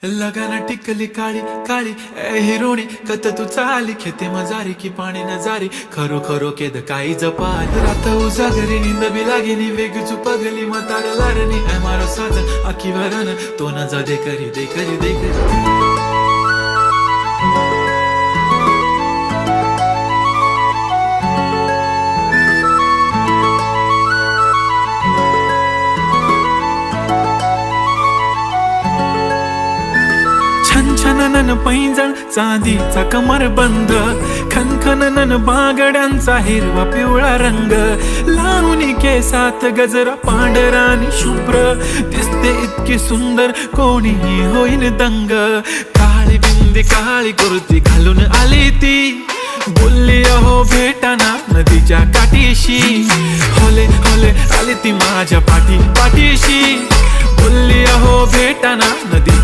लगाना टिकली काळी काळी ए हिरोणी कत तू चाली खेते मजारी की पाणी नजारी खरो खरो केद काही जपाल रात उजागरी निंद बी लागेनी वेग चुपगली मतार लारणी ए मारो साजन आखी वरन तो न जा दे करी दे करी दे करी छनछनन पैंजण चांदीचा कमर बंद खनखनन बागड्यांचा हिरवा पिवळा रंग लावणी केसात गजरा पांढरा आणि शुभ्र दिसते इतकी सुंदर कोणीही होईन दंग काळी बिंदी काळी कुर्ती घालून आली ती बोलली अहो भेटाना नदीच्या काठीशी होले होले आली ती माझ्या पाठीशी बोलली अहो भेटाना नदीच्या